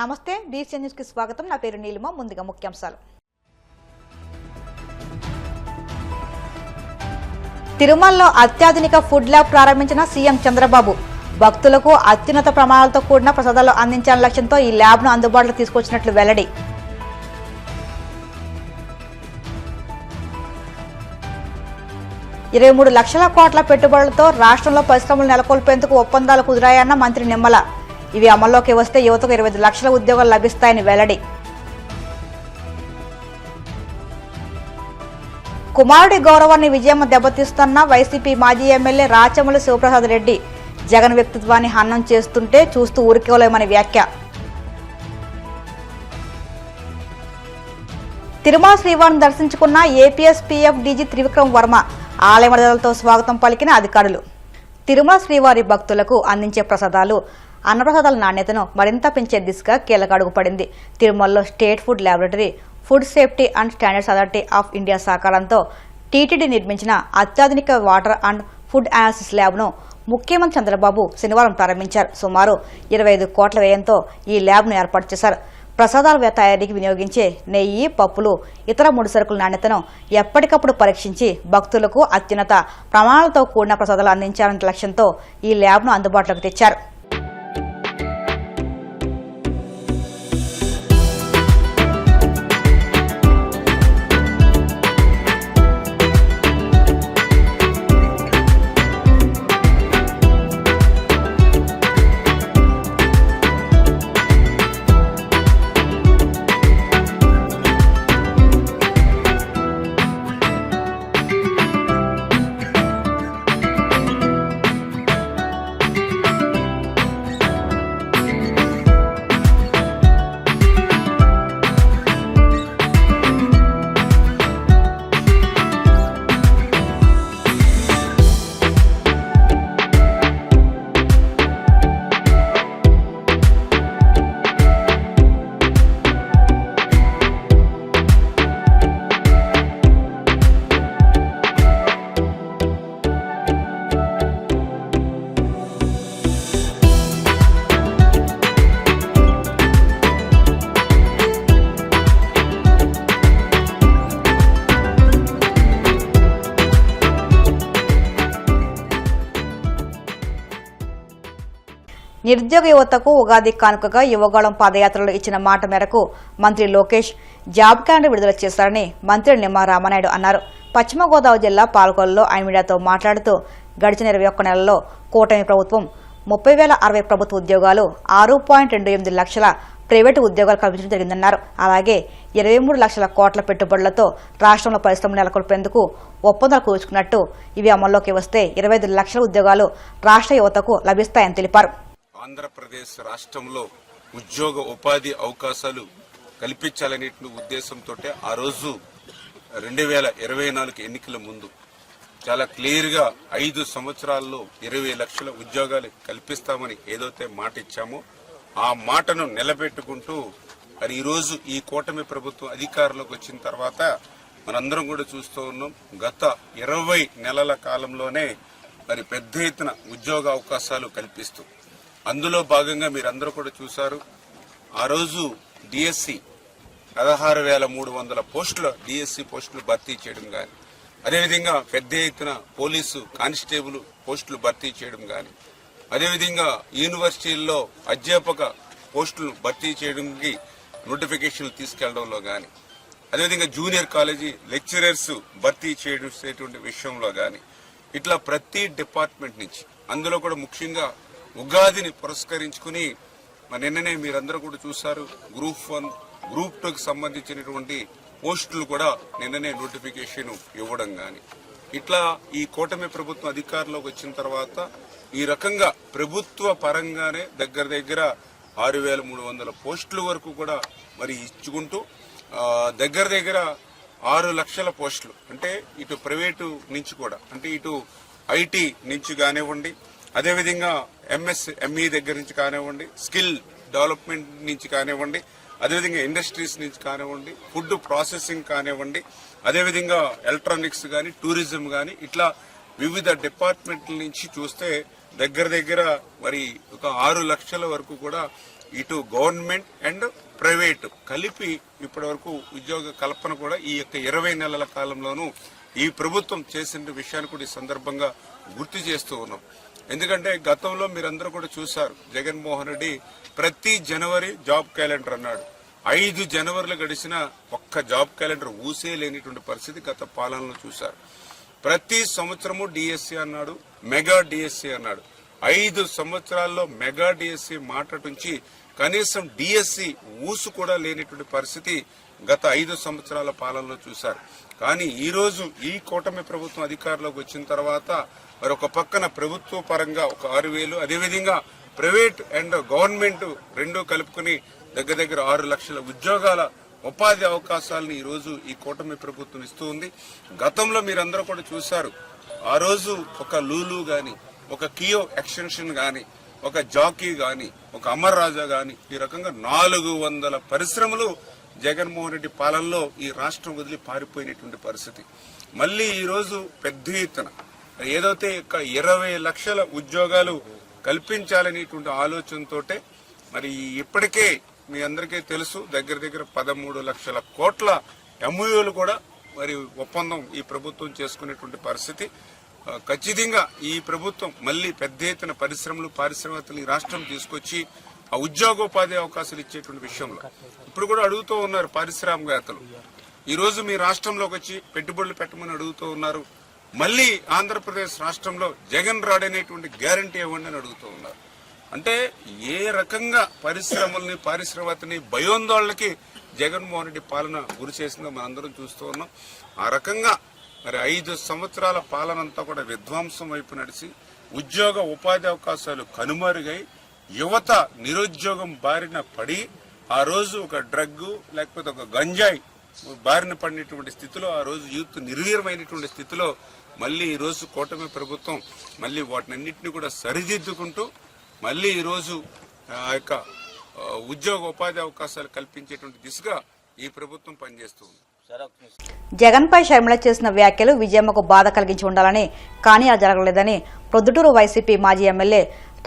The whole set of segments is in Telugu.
నమస్తే బీసీ న్యూస్ కి స్వాగతం. నా పేరు నీలిమ. ముందుగా ముఖ్యాంశాలు. తిరుమలలో అత్యాధునిక ఫుడ్ ల్యాబ్ ప్రారంభించిన సీఎం చంద్రబాబు. భక్తులకు అత్యున్నత ప్రమాణాలతో కూడిన ప్రసాదాలు అందించాలనే లక్ష్యంతో ఈ ల్యాబ్ను అందుబాటులోకి తీసుకొచ్చినట్లు వెల్లడి. ₹23 లక్షల కోట్ల పెట్టుబడులతో రాష్ట్రంలో పరిశ్రమలు నెలకొల్పేందుకు ఒప్పందాలు కుదిరాయన్న మంత్రి నిమ్మల. ఇవి అమల్లోకి వస్తే యువతకు 25 లక్షల ఉద్యోగాలు లభిస్తాయని వెల్లడి. కుమారుడి గౌరవాన్ని విజయమ్మ దెబ్బతీస్తున్న వైసీపీ మాజీ ఎమ్మెల్యే రాచమల్లి శివప్రసాద్ రెడ్డి. జగన్ వ్యక్తిత్వాన్ని హననం చేస్తుంటే చూస్తూ ఊరుకోలేమని వ్యాఖ్య. తిరుమల శ్రీవారిని దర్శించుకున్న ఏపీఎస్పీఎఫ్ డీజీ త్రివిక్రమ్ వర్మ. ఆలయ మర్యాదలతో స్వాగతం పలికిన అధికారులు. తిరుమల శ్రీవారి భక్తులకు అందించే ప్రసాదాలు అన్నప్రసాదాల నాణ్యతను మరింత పెంచే దిశగా కీలక అడుగు పడింది. తిరుమలలో state food laboratory, food safety and standards authority of India సహకారంతో టీటీడీ నిర్మించిన అత్యాధునిక వాటర్ అండ్ ఫుడ్ అనాలిసిస్ ల్యాబ్ను ముఖ్యమంత్రి చంద్రబాబు శనివారం ప్రారంభించారు. సుమారు 25 కోట్ల వ్యయంతో ఈ ల్యాబ్ను ఏర్పాటు చేశారు. ప్రసాదాల తయారీకి వినియోగించే నెయ్యి, పప్పులు, ఇతర ముడి సరుకుల నాణ్యతను ఎప్పటికప్పుడు పరీక్షించి భక్తులకు అత్యున్నత ప్రమాణాలతో కూడిన ప్రసాదాలు అందించాలనే లక్ష్యంతో ఈ ల్యాబ్ను అందుబాటులోకి తెచ్చారు. నిరుద్యోగ యువతకు ఉగాది కానుకగా యువగళం పాదయాత్రలో ఇచ్చిన మాట మేరకు మంత్రి లోకేష్ జాబ్ క్యాలెండర్ విడుదల చేశారని మంత్రి నిమ్మల రామానాయుడు అన్నారు. పశ్చిమ గోదావరి జిల్లా పాలకొల్లులో ఆయన మీడియాతో మాట్లాడుతూ గడిచిన 21 నెలల్లో కూటమి ప్రభుత్వం 30,060 ప్రభుత్వ ఉద్యోగాలు, 6.28 లక్షల ప్రైవేటు ఉద్యోగాలు కల్పించడం జరిగిందన్నారు. అలాగే 23 లక్షల కోట్ల పెట్టుబడులతో రాష్ట్రంలో పరిశ్రమలు నెలకొల్పేందుకు ఒప్పందాలు కుదుర్చుకున్నట్టు. ఇవి అమల్లోకి వస్తే 25 లక్షల ఉద్యోగాలు రాష్ట్ర యువతకు లభిస్తాయని తెలిపారు. ఆంధ్రప్రదేశ్ రాష్ట్రంలో ఉద్యోగ ఉపాధి అవకాశాలు కల్పించాలనే ఉద్దేశంతో ఆ రోజు 2024 ఎన్నికల ముందు చాలా క్లియర్ గా 5 సంవత్సరాల్లో 20 లక్షల ఉద్యోగాలు కల్పిస్తామని ఏదైతే మాట ఇచ్చామో ఆ మాటను నిలబెట్టుకుంటూ మరి ఈరోజు ఈ కూటమి ప్రభుత్వం అధికారంలోకి వచ్చిన తర్వాత మనందరం కూడా చూస్తూ ఉన్నాం. గత 20 నెలల కాలంలోనే మరి పెద్ద ఎత్తున ఉద్యోగ అవకాశాలు కల్పిస్తూ అందులో భాగంగా మీరందరూ కూడా చూశారు. ఆ రోజు డిఎస్సి 16,300 పోస్టుల డిఎస్సి పోస్టులు భర్తీ చేయడం కానీ, అదేవిధంగా పెద్ద ఎత్తున పోలీసు కానిస్టేబుల్ పోస్టులు భర్తీ చేయడం కానీ, అదేవిధంగా యూనివర్సిటీల్లో అధ్యాపక పోస్టులు భర్తీ చేయడానికి నోటిఫికేషన్లు తీసుకెళ్లడంలో కానీ, అదేవిధంగా జూనియర్ కాలేజీ లెక్చరర్స్ భర్తీ చేసేటువంటి విషయంలో కానీ, ఇట్లా ప్రతి డిపార్ట్మెంట్ నుంచి అందులో కూడా ముఖ్యంగా ఉగాదిని పురస్కరించుకుని నిన్ననే మీరందరూ కూడా చూశారు. గ్రూప్ 1, గ్రూప్ 2కి సంబంధించినటువంటి పోస్టులు కూడా నిన్ననే నోటిఫికేషన్ ఇవ్వడం కానీ, ఇట్లా ఈ కూటమి ప్రభుత్వం అధికారంలోకి వచ్చిన తర్వాత ఈ రకంగా ప్రభుత్వ పరంగానే దగ్గర 6,300 పోస్టుల వరకు కూడా మరి ఇచ్చుకుంటూ దగ్గర 6 లక్షల పోస్టులు, అంటే ఇటు ప్రైవేటు నుంచి కూడా, అంటే ఇటు ఐటీ నుంచి కానివ్వండి, అదేవిధంగా ఎంఎస్ఎంఈ దగ్గర నుంచి కానివ్వండి, స్కిల్ డెవలప్మెంట్ నుంచి కానివ్వండి, అదేవిధంగా ఇండస్ట్రీస్ నుంచి కానివ్వండి, ఫుడ్ ప్రాసెసింగ్ కానివ్వండి, అదేవిధంగా ఎలక్ట్రానిక్స్ కానీ, టూరిజం కానీ, ఇట్లా వివిధ డిపార్ట్మెంట్ల నుంచి చూస్తే దగ్గర మరి ఒక 6 లక్షల వరకు కూడా ఇటు గవర్నమెంట్ అండ్ ప్రైవేట్ కలిపి ఇప్పటి వరకు ఉద్యోగ కల్పన కూడా ఈ యొక్క 20 నెలల కాలంలోనూ ఈ ప్రభుత్వం చేసిన విషయాన్ని కూడా ఈ సందర్భంగా గుర్తు చేస్తూ ఉన్నాం. ఎందుకంటే గతంలో మీరందరూ కూడా చూశారు, జగన్మోహన్ రెడ్డి ప్రతి జనవరి జాబ్ క్యాలెండర్ అన్నాడు. 5 జనవరిలు గడిచిన ఒక్క జాబ్ క్యాలెండర్ ఊసే లేనిటువంటి పరిస్థితి గత పాలనలో చూశారు. ప్రతి సంవత్సరము డిఎస్సి అన్నాడు, మెగా డిఎస్సి అన్నాడు. 5 సంవత్సరాల్లో మెగా డిఎస్సి మాట్లాడుంచి కనీసం డిఎస్సి ఊసు కూడా లేనిటువంటి పరిస్థితి గత 5 సంవత్సరాల పాలనలో చూశారు. కానీ ఈ రోజు ఈ కూటమి ప్రభుత్వం అధికారంలోకి వచ్చిన తర్వాత మరి ఒక పక్కన ప్రభుత్వ పరంగా ఒక 6,000, అదేవిధంగా ప్రైవేట్ అండ్ గవర్నమెంట్ రెండూ కలుపుకుని దగ్గర 6 లక్షల ఉద్యోగాల ఉపాధి అవకాశాలను ఈ రోజు ఈ కూటమి ప్రభుత్వం ఇస్తూ ఉంది. గతంలో మీరందరూ కూడా చూశారు, ఆ రోజు ఒక లూలు గాని, ఒక కియో ఎక్స్టెన్షన్ గాని, ఒక జాకీ గాని, ఒక అమర్ రాజా గాని, ఈ రకంగా 400 పరిశ్రమలు జగన్మోహన్ రెడ్డి పాలనలో ఈ రాష్ట్రం వదిలి పారిపోయినటువంటి పరిస్థితి. మళ్ళీ ఈ రోజు పెద్ద ఎత్తున ఏదైతే 20 లక్షల ఉద్యోగాలు కల్పించాలనేటువంటి ఆలోచనతోటే మరి ఇప్పటికే మీ అందరికీ తెలుసు, దగ్గర 13 లక్షల కోట్ల ఎంఓయూలు కూడా మరి ఒప్పందం ఈ ప్రభుత్వం చేసుకునేటువంటి పరిస్థితి. ఖచ్చితంగా ఈ ప్రభుత్వం మళ్ళీ పెద్ద ఎత్తున పరిశ్రమలు, పారిశ్రామికలు ఈ రాష్ట్రం తీసుకొచ్చి ఆ ఉద్యోగోపాధి అవకాశాలు ఇచ్చేటువంటి విషయంలో ఇప్పుడు కూడా అడుగుతూ ఉన్నారు పారిశ్రామికవేత్తలు. ఈ రోజు మీ రాష్ట్రంలోకి వచ్చి పెట్టుబడులు పెట్టమని అడుగుతూ ఉన్నారు. మళ్ళీ ఆంధ్రప్రదేశ్ రాష్ట్రంలో జగన్ రాడనేటువంటి గ్యారంటీ ఇవ్వండి అని అడుగుతూ ఉన్నారు. అంటే ఏ రకంగా పరిశ్రమల్ని, పారిశ్రామికతని భయోందోళనకి జగన్మోహన్ రెడ్డి పాలన గురి చేసిందో మనందరం చూస్తూ ఉన్నాం. ఆ రకంగా మరి 5 సంవత్సరాల పాలన అంతా కూడా విధ్వంసం వైపు నడిచి ఉద్యోగ ఉపాధి అవకాశాలు కనుమరుగై యువత నిరుద్యోగం బారిన పడి ఆ రోజు ఒక డ్రగ్ లేకపోతే ఒక గంజాయి బారిన పడినటువంటి స్థితిలో ఆ రోజు యూత్ నిర్వీర్యమైనటువంటి స్థితిలో మళ్ళీ ఈ రోజు కూటమి ప్రభుత్వం మళ్ళీ వాటినన్నింటినీ కూడా సరిదిద్దుకుంటూ మళ్ళీ ఈ రోజు ఆ యొక్క ఉద్యోగ ఉపాధి అవకాశాలు కల్పించేటువంటి దిశగా ఈ ప్రభుత్వం పనిచేస్తుంది. జగన్పై షర్మిల చేసిన వ్యాఖ్యలు విజయమ్మకు బాధ కలిగించి ఉండాలని, కానీ అది జరగలేదని ప్రొద్దుటూరు వైసీపీ మాజీ ఎమ్మెల్యే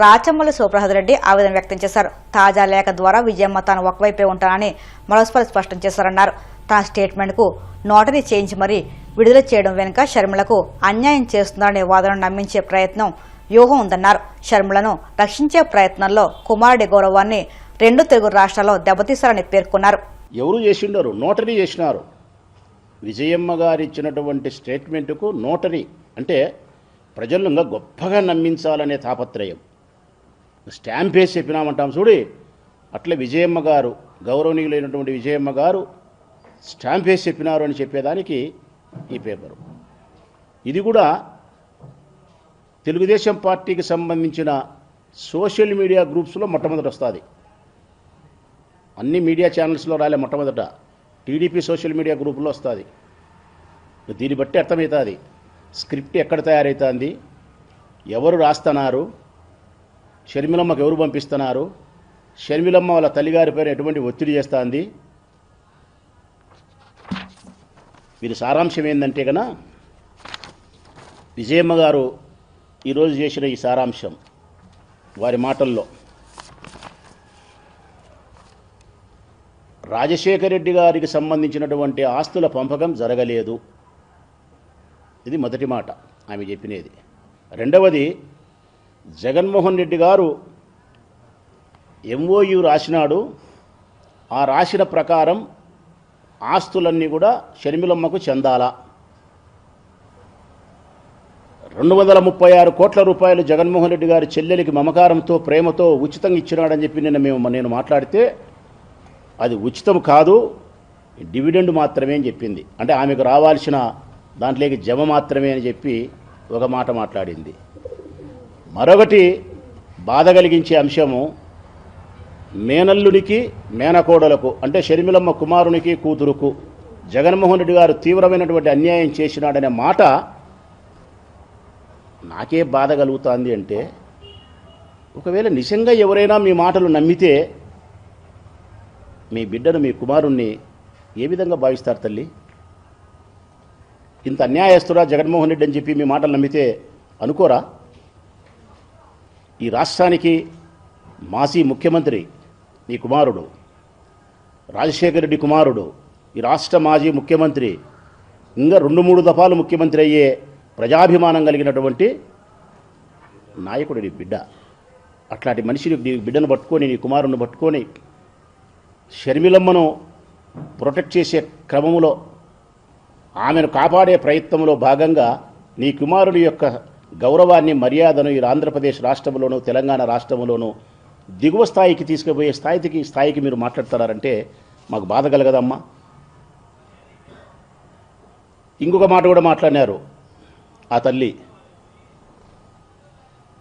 రాచమల్లి శివప్రసాద్ రెడ్డి ఆవేదన వ్యక్తం చేశారు. తాజా లేఖ ద్వారా విజయమ్మ తాను ఒకవైపే ఉంటానని మరోసారి స్పష్టం చేశారన్నారు. తన స్టేట్మెంట్కు నోటరీ చేయించి మరీ విడుదల చేయడం వెనుక షర్మిలకు అన్యాయం చేస్తున్నారనే వాదనను నమ్మించే ప్రయత్నం వ్యూహం ఉందన్నారు. షర్మిలను రక్షించే ప్రయత్నంలో కుమారుడి గౌరవాన్ని 2 తెలుగు రాష్ట్రాల్లో దెబ్బతీశారని పేర్కొన్నారు. ఎవరు చేసిండారు? నోటరీ చేసినారు. విజయమ్మ గారు ఇచ్చినటువంటి స్టేట్మెంటుకు నోటరీ అంటే ప్రజలను ఇంకా గొప్పగా నమ్మించాలనే తాపత్రయం. స్టాంప్ వేసి చెప్పినామంటాం చూడి, అట్లే విజయమ్మ గారు, గౌరవనీయులైనటువంటి విజయమ్మ గారు స్టాంప్ వేసి చెప్పినారు అని చెప్పేదానికి ఈ పేపరు. ఇది కూడా తెలుగుదేశం పార్టీకి సంబంధించిన సోషల్ మీడియా గ్రూప్స్లో మొట్టమొదటి వస్తుంది. అన్ని మీడియా ఛానల్స్లో రాలే, మొట్టమొదట టీడీపీ సోషల్ మీడియా గ్రూపులో వస్తుంది. దీన్ని బట్టి అర్థమవుతుంది స్క్రిప్ట్ ఎక్కడ తయారవుతుంది, ఎవరు రాస్తున్నారు, షర్మిలమ్మకు ఎవరు పంపిస్తున్నారు, షర్మిలమ్మ వాళ్ళ తల్లిగారి పైన ఎటువంటి ఒత్తిడి చేస్తుంది. వీరి సారాంశం ఏంటంటే కన్నా విజయమ్మ గారు ఈరోజు చేసిన ఈ సారాంశం వారి మాటల్లో, రాజశేఖర రెడ్డి గారికి సంబంధించినటువంటి ఆస్తుల పంపకం జరగలేదు. ఇది మొదటి మాట ఆమె చెప్పినది. రెండవది, జగన్మోహన్ రెడ్డి గారు ఎంఓయూ రాసినాడు, ఆ రాసిన ప్రకారం ఆస్తులన్నీ కూడా షర్మిలమ్మకు చెందాలా. 236 కోట్ల రూపాయలు జగన్మోహన్ రెడ్డి గారి చెల్లెలికి మమకారంతో, ప్రేమతో ఉచితంగా ఇచ్చినాడని చెప్పి నేను మాట్లాడితే అది ఉచితం కాదు, డివిడెండ్ మాత్రమే అని చెప్పింది. అంటే ఆమెకు రావాల్సిన దాంట్లోకి జమ మాత్రమే అని చెప్పి ఒక మాట మాట్లాడింది. మరొకటి బాధ కలిగించే అంశము, మేనల్లునికి మేనకోడలకు అంటే షర్మిలమ్మ కుమారునికి కూతురుకు జగన్మోహన్ రెడ్డి గారు తీవ్రమైనటువంటి అన్యాయం చేసినాడనే మాట నాకే బాధ కలుగుతుంది. అంటే ఒకవేళ నిజంగా ఎవరైనా మీ మాటలు నమ్మితే మీ బిడ్డను, మీ కుమారుణ్ణి ఏ విధంగా భావిస్తారు తల్లి? ఇంత అన్యాయస్తురా జగన్మోహన్ రెడ్డి అని చెప్పి మీ మాటలు నమ్మితే అనుకోరా? ఈ రాష్ట్రానికి మాజీ ముఖ్యమంత్రి నీ కుమారుడు, రాజశేఖర రెడ్డి కుమారుడు, ఈ రాష్ట్ర మాజీ ముఖ్యమంత్రి, ఇంకా 2-3 దఫాలు ముఖ్యమంత్రి అయ్యే ప్రజాభిమానం కలిగినటువంటి నాయకుడు నీ బిడ్డ. అట్లాంటి మనిషిని, నీ బిడ్డను పట్టుకొని, నీ కుమారుని పట్టుకొని షర్మిలమ్మను ప్రొటెక్ట్ చేసే క్రమంలో, ఆమెను కాపాడే ప్రయత్నంలో భాగంగా నీ కుమారుని యొక్క గౌరవాన్ని, మర్యాదను ఈ ఆంధ్రప్రదేశ్ రాష్ట్రంలోనూ తెలంగాణ రాష్ట్రంలోనూ దిగువ స్థాయికి తీసుకుపోయే స్థాయికి మీరు మాట్లాడుతున్నారంటే మాకు బాధ కలగదమ్మా. ఇంకొక మాట కూడా మాట్లాడినారు ఆ తల్లి,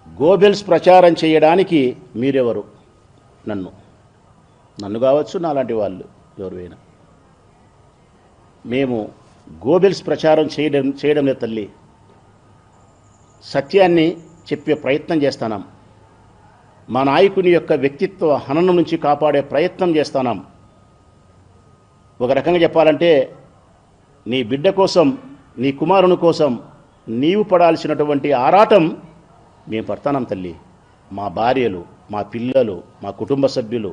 గోబెల్స్ ప్రచారం చేయడానికి మీరెవరు? నన్ను కావచ్చు, నాలాంటి వాళ్ళు ఎవరైనా. మేము గోబెల్స్ ప్రచారం చేయడం లేదు తల్లి, సత్యాన్ని చెప్పే ప్రయత్నం చేస్తున్నాం. మా నాయకుని యొక్క వ్యక్తిత్వ హననం నుంచి కాపాడే ప్రయత్నం చేస్తున్నాం. ఒక రకంగా చెప్పాలంటే నీ బిడ్డ కోసం, నీ కుమారుని కోసం నీవు పడాల్సినటువంటి ఆరాటం మేము పడతాం తల్లి. మా భార్యలు, మా పిల్లలు, మా కుటుంబ సభ్యులు,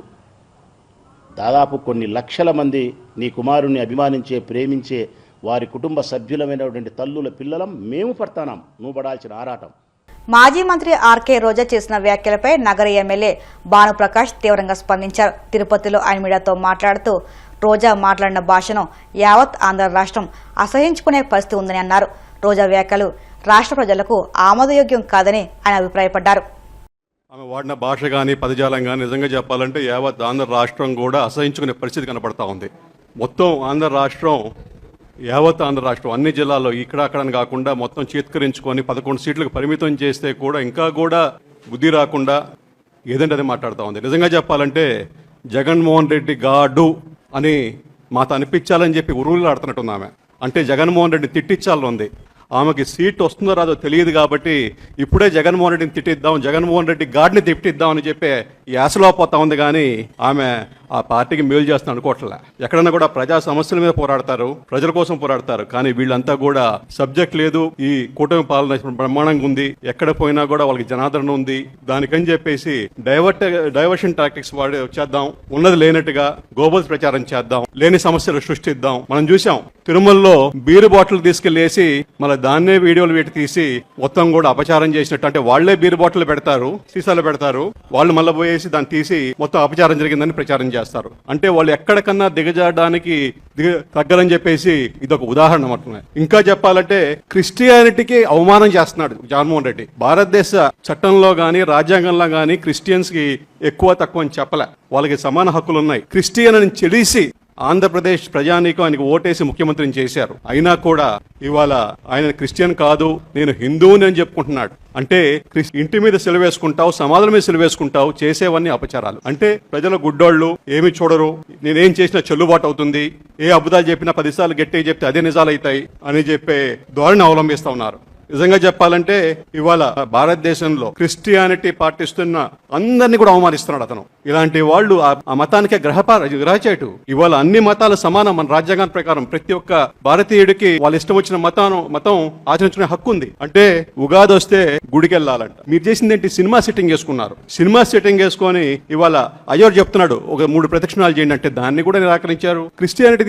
దాదాపు కొన్ని లక్షల మంది నీ కుమారుని అభిమానించే, ప్రేమించే వారి కుటుంబ సభ్యులమైనటువంటి తల్లుల పిల్లలం మేము పడతాం నువ్వు పడాల్సిన ఆరాటం. మాజీ మంత్రి ఆర్కే రోజా చేసిన వ్యాఖ్యలపై నగర ఎమ్మెల్యే భానుప్రకాష్ తీవ్రంగా స్పందించారు. తిరుపతిలో ఆయన మీడియాతో మాట్లాడుతూ రోజా మాట్లాడిన భాషను యావత్ ఆంధ్ర రాష్ట్రం అసహించుకునే పరిస్థితి ఉందని అన్నారు. రోజా వ్యాఖ్యలు రాష్ట్ర ప్రజలకు ఆమోదయోగ్యం కాదని ఆయన అభిప్రాయపడ్డారు. ఆమె వాడిన భాష కానీ, పదజాలం కానీ నిజంగా చెప్పాలంటే యావత్ ఆంధ్ర రాష్ట్రం కూడా అసహించుకునే పరిస్థితి కనపడతా ఉంది. మొత్తం ఆంధ్ర రాష్ట్రం, యావత్ ఆంధ్ర రాష్ట్రం అన్ని జిల్లాల్లో ఇక్కడ అక్కడని కాకుండా మొత్తం చేత్కరించుకొని 11 సీట్లకు పరిమితం చేస్తే కూడా ఇంకా కూడా బుద్ధి రాకుండా ఏదంటే అది మాట్లాడుతూ ఉంది. నిజంగా చెప్పాలంటే జగన్మోహన్ రెడ్డి గాడు అని మాతో అనిపించాలని చెప్పి ఉరువులు ఆడుతున్నట్టుంది ఆమె. అంటే జగన్మోహన్ రెడ్డిని తిట్టించాలని ఉంది. ఆమెకి సీట్ వస్తుందో రాదో తెలియదు కాబట్టి ఇప్పుడే జగన్మోహన్ రెడ్డిని తిట్టిద్దాం, జగన్మోహన్ రెడ్డి గాడిని తిట్టిద్దాం అని చెప్పి యాసలో పోతా ఉంది. కానీ ఆమె ఆ పార్టీకి మేలు చేస్తున్నా అనుకోవట్లే. ఎక్కడన్నా కూడా ప్రజా సమస్యల మీద పోరాడతారు, ప్రజల కోసం పోరాడతారు. కానీ వీళ్ళంతా కూడా సబ్జెక్ట్ లేదు, ఈ కూటమి పాలన బ్రహ్మాండంగా ఉంది, ఎక్కడ పోయినా కూడా వాళ్ళకి జనాదరణ ఉంది, దానికని చెప్పేసి డైవర్షన్ టాక్టిక్స్ వాడి చేద్దాం, ఉన్నది లేనట్టుగా గోబల్స్ ప్రచారం చేద్దాం, లేని సమస్యలు సృష్టిద్దాం. మనం చూసాం తిరుమలలో బీరు బాటిల్ తీసుకెళ్లేసి మళ్ళీ దాన్నే వీడియోలు పెట్టి తీసి మొత్తం కూడా అపచారం చేసినట్టు. అంటే వాళ్లే బీరు బాటిల్ పెడతారు, సీసాలు పెడతారు, వాళ్ళు మళ్ళీ పోయేసి దాన్ని తీసి మొత్తం అపచారం జరిగిందని ప్రచారం చేస్తారు. అంటే వాళ్ళు ఎక్కడికన్నా దిగజాడడానికి తగ్గరని చెప్పేసి ఇదొక ఉదాహరణ మాత్రమే. ఇంకా చెప్పాలంటే క్రిస్టియానిటీకి అవమానం చేస్తున్నాడు జగన్మోహన్ రెడ్డి. భారతదేశ చట్టంలో గానీ, రాజ్యాంగంలో గానీ క్రిస్టియన్స్ కి ఎక్కువ తక్కువ అని చెప్పలే. వాళ్ళకి సమాన హక్కులు ఉన్నాయి. క్రిస్టియన్ అని చెడిసి ఆంధ్రప్రదేశ్ ప్రజానీకం ఆయనకు ఓటేసి ముఖ్యమంత్రిని చేశారు. అయినా కూడా ఇవాళ ఆయన క్రిస్టియన్ కాదు, నేను హిందువుని అని చెప్పుకుంటున్నాడు. అంటే ఇంటి మీద సెలవేసుకుంటావు, సమాధుల మీద సెలవేసుకుంటావు, చేసేవన్నీ అపచారాలు. అంటే ప్రజల గుడ్డోళ్ళు ఏమి చూడరు, నేనేం చేసినా చెల్లుబాటు అవుతుంది, ఏ అబద్ధాలు చెప్పినా 10 సార్లు గట్టిగా చెప్తే అదే నిజాలు అవుతాయి అని చెప్పే ధోరణి అవలంబిస్తా ఉన్నారు. నిజంగా చెప్పాలంటే ఇవాళ భారతదేశంలో క్రిస్టియానిటీ పాటిస్తున్న అందరినీ కూడా అవమానిస్తున్నాడు అతను. ఇలాంటి వాళ్ళు ఆ మతానికే గ్రహచేటు. ఇవాళ అన్ని మతాలు సమానం మన రాజ్యాంగం ప్రకారం. ప్రతి ఒక్క భారతీయుడికి వాళ్ళ ఇష్టం వచ్చిన మతం ఆచరించుకునే హక్కు ఉంది. అంటే ఉగాది వస్తే గుడికి వెళ్ళాలంట. మీరు చేసింది ఏంటి? సినిమా సెట్టింగ్ చేసుకున్నారు. సినిమా సెట్టింగ్ చేసుకొని ఇవాళ అయ్యోరు చెప్తున్నాడు ఒక 3 ప్రదక్షిణాలు చేయండి అంటే దాన్ని కూడా నిరాకరించారు. క్రిస్టియానిటీ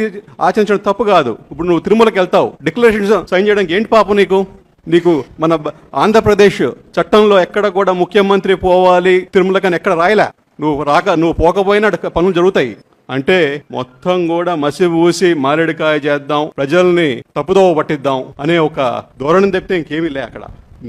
ఆచరించడం తప్పు కాదు. ఇప్పుడు నువ్వు తిరుమలకి వెళ్తావు, డిక్లరేషన్ సైన్ చేయడానికి ఏంటి పాపం నీకు మన ఆంధ్రప్రదేశ్ చట్టంలో ఎక్కడ కూడా ముఖ్యమంత్రి పోవాలి తిరుమలకని ఎక్కడ రాయలే. నువ్వు పోకపోయినా పనులు జరుగుతాయి. అంటే మొత్తం కూడా మసి ఊసి మారేడుకాయ చేద్దాం, ప్రజల్ని తప్పుదోవ పట్టిద్దాం అనే ఒక ధోరణి తప్పితే ఇంకేమీ లే అక్కడ.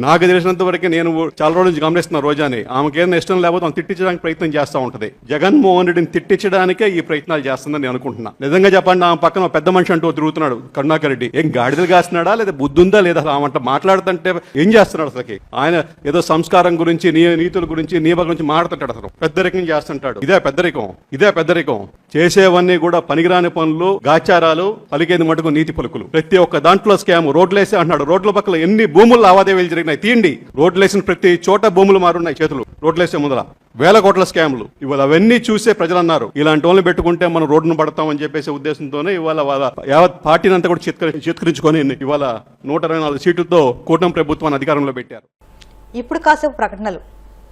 నాకు తెలిసినంత వరకు నేను చాలా రోజుల నుంచి గమనిస్తున్నా రోజాని. ఆమెకేమైనా ఇష్టం లేకపోతే ఆమె తిట్టించడానికి ప్రయత్నం చేస్తూ ఉంటుంది. జగన్మోహన్ రెడ్డిని తిట్టించడానికే ఈ ప్రయత్నాలు చేస్తుందని నేను అనుకుంటున్నా. నిజంగా చెప్పండి, ఆమె పక్కన పెద్ద మనిషి అంటూ తిరుగుతున్నాడు కరుణాకర్ రెడ్డి. ఏం గాడిదలు కాస్తున్నాడా లేదా బుద్ధి ఉందా లేదా? ఆమె మాట్లాడుతుంటే ఏం చేస్తున్నాడు అసలుకి? ఆయన ఏదో సంస్కారం గురించి, నీతుల గురించి, నియమ గురించి మాట్లాడుతుంటాడు. అసలు పెద్దరికం చేస్తుంటాడు. ఇదే పెద్దరికం. చేసేవన్నీ కూడా పనికిరాని పనులు, గాచారాలు, పలికేది మటుకు నీతి పలుకులు. ప్రతి ఒక్క దాంట్లో స్కామ్. రోడ్లేసే అంటున్నాడు. రోడ్ల పక్కల ఎన్ని భూములు లావాదేవీలు జరిగినాయి తీయండి. రోడ్లేసిన ప్రతి చోట భూములు మారున్నాయి చేతులు. రోడ్లేసే ముందర 1000 కోట్ల స్కామ్లు. ఇవాళ అవన్నీ చూసే ప్రజలు అన్నారు ఇలాంటి వాళ్ళని పెట్టుకుంటే మనం రోడ్డును పడతామని చెప్పేసి ఉద్దేశంతోనే ఇవాళ యావత్ పార్టీని అంతా కూడా చిత్కరించుకొని ఇవాళ 124 సీట్లతో కూటమి ప్రభుత్వాన్ని అధికారంలో పెట్టారు. ఇప్పుడు కాసేపు ప్రకటనలు.